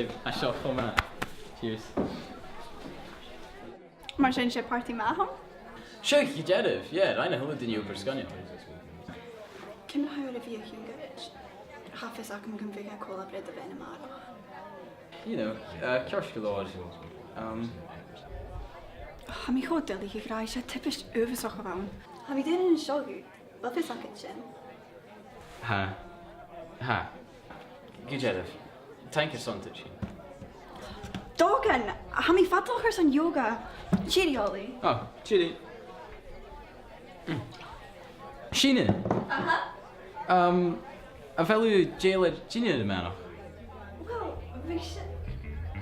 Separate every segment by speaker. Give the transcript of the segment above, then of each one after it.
Speaker 1: Liv, a seo chuma. Cheers.
Speaker 2: Maar zijn je party maham?
Speaker 1: Sure, you did. Yeah, I know who did you persconio.
Speaker 2: Kim na hwyr y fi o'ch yn gyrwyd? Haffis ac yn gymfig a cola bryd y ben ymarach.
Speaker 1: You know, Kershkalord.
Speaker 2: Ha mi chod dyl i chi grau eisiau typist oversoch o fawn. Ha mi dyn yn siogu, fel fes ac yn
Speaker 1: Ha. Good Thank you, son, did she?
Speaker 2: Dogan, ha mi ffadloch ar san yoga. Chiri oli.
Speaker 1: Oh, chili. Sheena.
Speaker 2: Aha.
Speaker 1: A fellow jailer Gina the man.
Speaker 2: Wel, fi eisiau...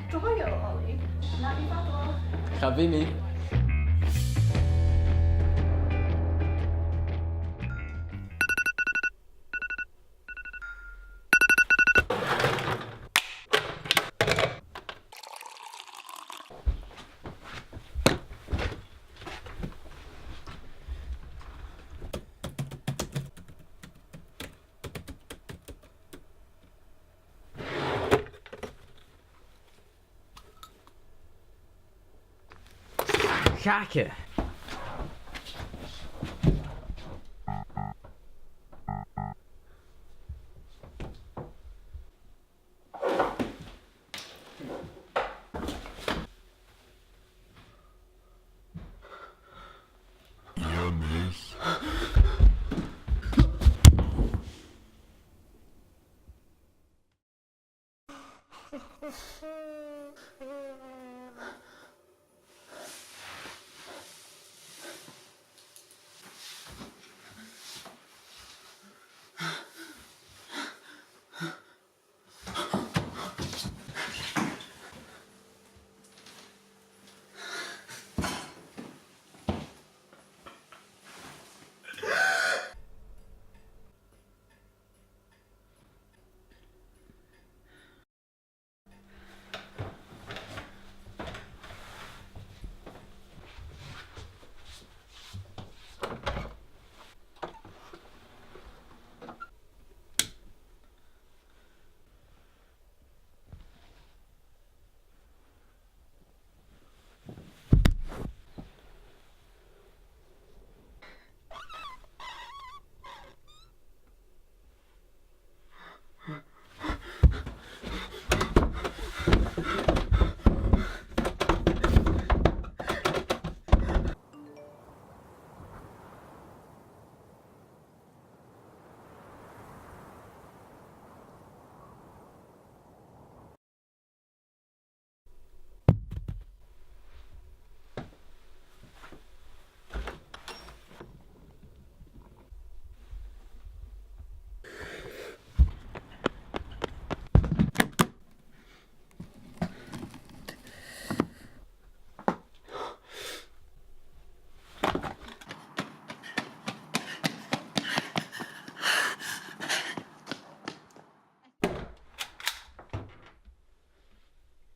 Speaker 2: Doel oli. Na mi ffadloch.
Speaker 1: Chavimi. Kaka.
Speaker 3: Ja, miss.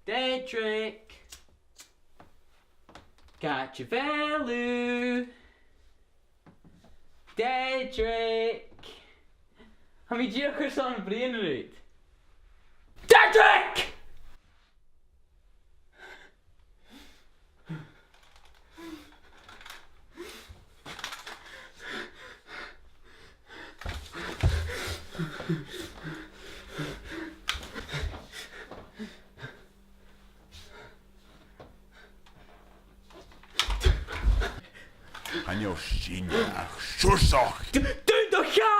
Speaker 1: Dedrick. Got your value. Dedrick. Har vi dyrker sådan brinner Dedrick!
Speaker 3: Han jo sinja, susok!
Speaker 1: Du doch ja!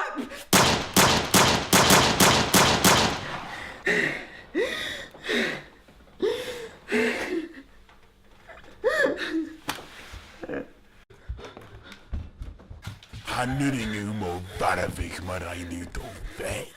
Speaker 3: Han nu ringe om och bara fick man regna ut och väg.